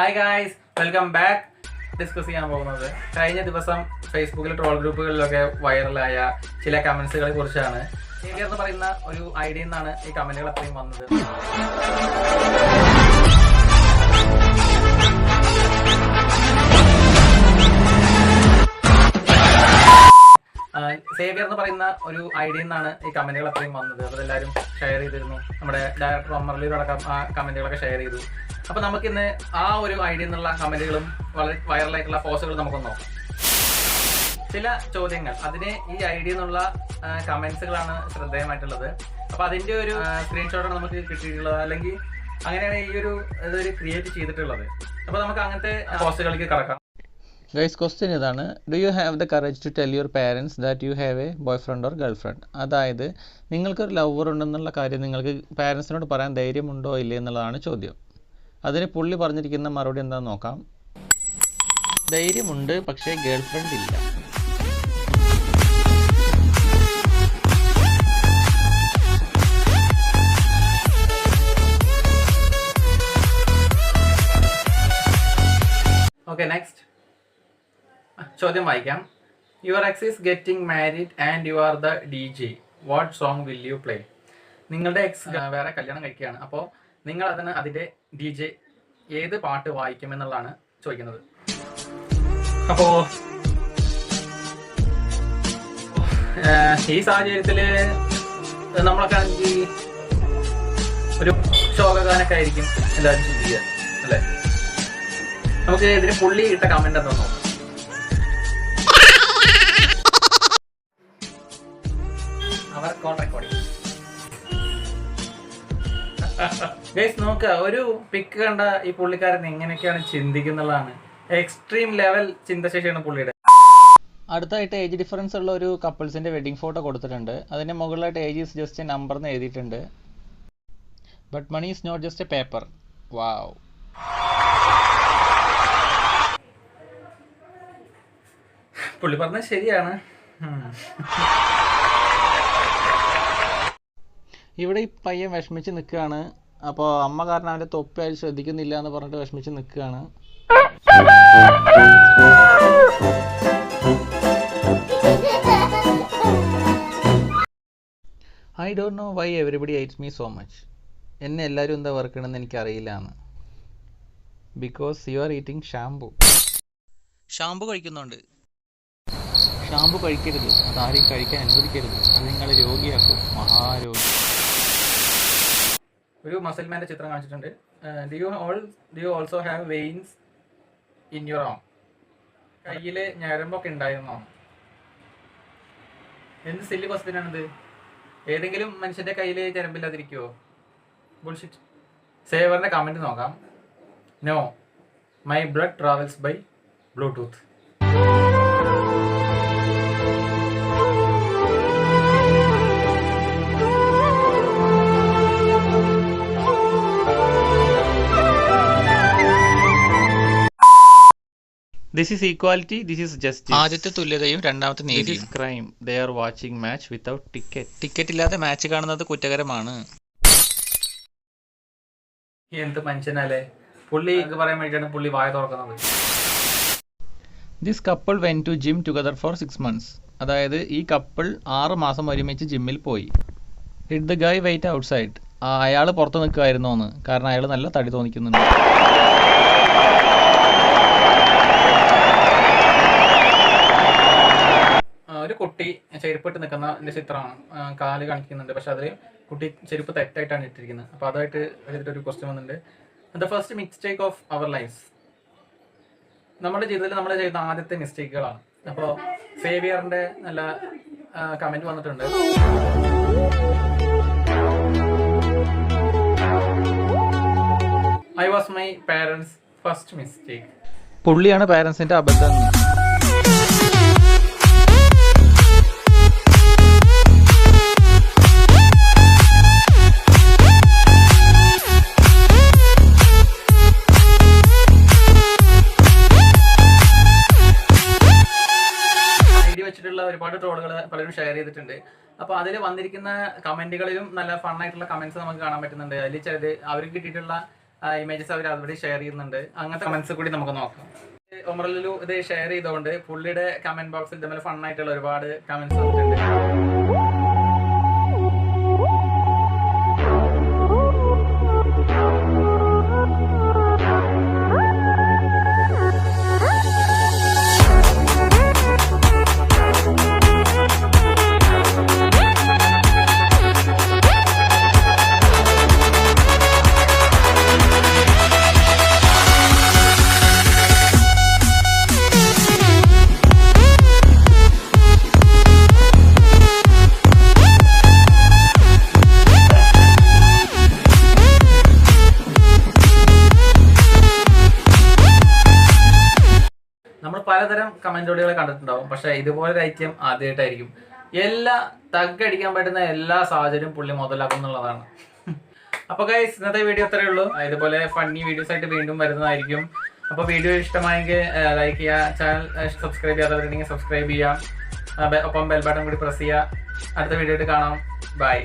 Hi guys, welcome back. Discuss ചെയ്യാൻ പോകുന്നത് കഴിഞ്ഞ ദിവസം ഫേസ്ബുക്കിൽ ട്രോൾ ഗ്രൂപ്പുകളിലൊക്കെ വൈറലായ ചില കമന്റ്സുകളെ കുറിച്ചാണ്. എന്ന് പറയുന്ന ഒരു ഐഡിയ നിന്നാണ് ഈ കമന്റുകൾ അത്രയും വന്നത്. സേവിയർ എന്ന് പറയുന്ന ഒരു ഐഡിയ നിന്നാണ് ഈ കമന്റുകൾ അത്രയും വന്നത്. അതെല്ലാവരും ഷെയർ ചെയ്തിരുന്നു. നമ്മുടെ ഡയറക്ടർ അമർലിയോടക്കം ആ കമന്റുകളൊക്കെ ഷെയർ ചെയ്തു. അപ്പൊ നമുക്കിന്ന് ആ ഒരു ഐഡിയ എന്നുള്ള കമന്റുകളും വളരെ വൈറലായിട്ടുള്ള പോസ്റ്റുകളും നമുക്കൊന്ന് നോക്കാം. ചില ചോദ്യങ്ങൾ, അതിന് ഈ ഐഡിയ എന്നുള്ള കമന്റ്സുകളാണ് ശ്രദ്ധേയമായിട്ടുള്ളത്. അപ്പൊ അതിന്റെ ഒരു സ്ക്രീൻഷോട്ടാണ് നമുക്ക് കിട്ടിയിട്ടുള്ളത്, അല്ലെങ്കിൽ അങ്ങനെയാണ് ഈ ഒരു ഇതൊരു ക്രിയേറ്റ് ചെയ്തിട്ടുള്ളത്. അപ്പൊ നമുക്ക് അങ്ങനത്തെ പോസ്റ്റുകളിലേക്ക് കടക്കാം. ഗൈസ്, ക്വസ്റ്റ്യൻ ഇതാണ്: do you have the courage to tell your parents that you have a boyfriend or girlfriend? അതായത് നിങ്ങൾക്കൊരു ലവർ ഉണ്ടെന്നുള്ള കാര്യം നിങ്ങൾക്ക് പാരൻസിനോട് പറയാൻ ധൈര്യമുണ്ടോ ഇല്ലേ എന്നുള്ളതാണ് ചോദ്യം. അതിന് പുള്ളി പറഞ്ഞിരിക്കുന്ന മറുപടി എന്താണെന്ന് നോക്കാം. ധൈര്യമുണ്ട്, പക്ഷേ ഗേൾ ഫ്രണ്ട് ഇല്ല. ഓക്കെ, നെക്സ്റ്റ് ചോദ്യം വായിക്കാം. Your X is getting married and you are the DJ. What song will you play? നിങ്ങളുടെ എക്സ് വേറെ കല്യാണം കഴിക്കുകയാണ്. അപ്പോൾ നിങ്ങൾ അതിൻ്റെ DJ ഏത് പാട്ട് വായിക്കും എന്നുള്ളതാണ് ചോദിക്കുന്നത്. അപ്പോൾ ഈ സാഹചര്യത്തിൽ നമ്മളൊക്കെ ആണെങ്കിൽ ഒരു ശോകഗാനൊക്കെ ആയിരിക്കും എല്ലാവരും ചിന്തിക്കുക, അല്ലേ? നമുക്ക് ഇതിന് പുള്ളി ഇട്ട കമന്റ് എന്താ നോക്കാം. അവർ കോൾ റെക്കോർഡിംഗ് നോക്കുക. ഒരു പിക്ക് കണ്ട ഈ പുള്ളിക്കാരൻ എങ്ങനെയൊക്കെയാണ് ചിന്തിക്കുന്നുള്ളതാണ്. എക്സ്ട്രീം ലെവൽ ചിന്തശേഷിയാണ് പുള്ളിയുടെ. അടുത്തായിട്ട് ഏജ് ഡിഫറൻസ് ഉള്ള ഒരു കപ്പിൾസിന്റെ വെഡിങ് ഫോട്ടോ കൊടുത്തിട്ടുണ്ട്. അതിന്റെ മുകളിലായിട്ട് age is just a number എന്ന് എഴുതിയിട്ടുണ്ട്. But money is not just a paper. Wow. പുള്ളി പറഞ്ഞത് ശരിയാണ്. ഇവിടെ ഈ പയ്യൻ വിഷമിച്ച് നിൽക്കുകയാണ്. അപ്പോൾ അമ്മ കാരണം അവൻ്റെ തൊപ്പി ആയി ശ്രദ്ധിക്കുന്നില്ല എന്ന് പറഞ്ഞിട്ട് വിഷമിച്ച് നിൽക്കുകയാണ്. I don't know why everybody hates me so much. എന്നെ എല്ലാവരും എന്താ വെറുക്കണമെന്ന് എനിക്കറിയില്ല എന്ന്. Because you are eating shampoo. Shampoo കഴിക്കുന്നുണ്ട്. ഷാംപൂ കഴിക്കരുത്, അതാരെയും കഴിക്കാൻ അനുവദിക്കരുത്. അത് നിങ്ങളെ രോഗിയാക്കും, മഹാരോഗി. ഒരു മസിൽമാന്റെ ചിത്രം കാണിച്ചിട്ടുണ്ട്. Do you also have veins in your arm? കയ്യില് ഞരമ്പൊക്കെ ഉണ്ടായിരുന്നോ? എന്ത് സില്ലി ക്വസ്റ്റ്യൻ ആണിത്? ഏതെങ്കിലും മനുഷ്യന്റെ കയ്യില് ഞരമ്പില്ലാതിരിക്കുവോ? ബുൾഷിറ്റ്. സേവറിന്റെ കമന്റ് നോക്കാം. No, my blood travels by Bluetooth. This is equality, this is justice. ആദ്യത്തെ തുല്യതയും രണ്ടാമത്തെ നീതിയും. This is crime. They are watching match without ticket. Ticket ഇല്ലാതെ മാച്ച് കാണുന്നത് കുറ്റകരമാണ്. എന്ത് മനുഷ്യനല്ലേ പുള്ളി പറയാൻ വേണ്ടിയാണ് പുള്ളി വായ തുറക്കുന്നത്. This couple went to gym together for 6 months. അതായത് ഈ കപ്പിൾ 6 മാസം ഒരുമിച്ച് ജിമ്മിൽ പോയി. Did the guy wait outside? അയാൾ പുറത്ത് നിൽക്കുമായിരുന്നോന്ന്, കാരണം അയാൾ നല്ല തടി തോന്നിക്കുന്നുണ്ട്. ഒരു കുട്ടി ചെരുപ്പിട്ട് നിൽക്കുന്ന ചിത്രമാണ്, കാല് കാണിക്കുന്നുണ്ട്. പക്ഷെ അതിൽ കുട്ടി ചെരുപ്പ് തെറ്റായിട്ടാണ് ഇട്ടിരിക്കുന്നത്. അപ്പോൾ അതായിട്ട് ഒരു ക്വസ്റ്റ്യൻ വന്നിട്ടുണ്ട്. The first mistake of our lifes. നമ്മുടെ ജീവിതത്തിൽ നമ്മൾ ചെയ്യുന്ന ആദ്യത്തെ മിസ്റ്റേക്കുകളാണ്. അപ്പോൾ സേവിയറിന്റെ നല്ല കമന്റ് വന്നിട്ടുണ്ട്. I was my parents first mistake. പുള്ളിയാണ് പാരൻസിന്റെ അബദ്ധം. ഒരുപാട് ട്രോളുകൾ പലരും ഷെയർ ചെയ്തിട്ടുണ്ട്. അപ്പോൾ അതിൽ വന്നിരിക്കുന്ന കമന്റുകളിലും നല്ല ഫണ്ണായിട്ടുള്ള കമന്റ്സ് നമുക്ക് കാണാൻ പറ്റുന്നുണ്ട്. അതിൽ ചിലത് അവർക്ക് കിട്ടിയിട്ടുള്ള ഇമേജസ് അവർ അതുവഴി ഷെയർ ചെയ്യുന്നുണ്ട്. അങ്ങനത്തെ കമന്റ്സ് കൂടി നമുക്ക് നോക്കാം. ഒമർ ലുലു ഇത് ഷെയർ ചെയ്തുകൊണ്ട് പുള്ളിയുടെ കമന്റ് ബോക്സിൽ ഇതുപോലെ ഫണ്ണായിട്ടുള്ള ഒരുപാട് കമന്റ്സ് വന്നിട്ടുണ്ട്. നമ്മൾ പലതരം കമന്റുകൾ കണ്ടിട്ടുണ്ടാവും, പക്ഷെ ഇതുപോലൊരു ഐറ്റം ആദ്യമായിട്ടായിരിക്കും. എല്ലാ തഗ്ഗടിക്കാൻ പറ്റുന്ന എല്ലാ സാഹചര്യവും പുള്ളി മുതലാക്കും എന്നുള്ളതാണ്. അപ്പോൾ ഗൈസ്, ഇന്നത്തെ വീഡിയോ അത്രയേ ഉള്ളൂ. ഇതുപോലെ ഫണ്ണി വീഡിയോസ് ആയിട്ട് വീണ്ടും വരുന്നതായിരിക്കും. അപ്പോൾ വീഡിയോ ഇഷ്ടമായെങ്കിൽ ലൈക്ക് ചെയ്യുക, ചാനൽ സബ്സ്ക്രൈബ് ചെയ്യാത്തവരുണ്ടെങ്കിൽ സബ്സ്ക്രൈബ് ചെയ്യുക, ഒപ്പം ബെൽ ബട്ടൺ കൂടി പ്രസ് ചെയ്യുക. അടുത്ത വീഡിയോ ആയിട്ട് കാണാം. ബൈ.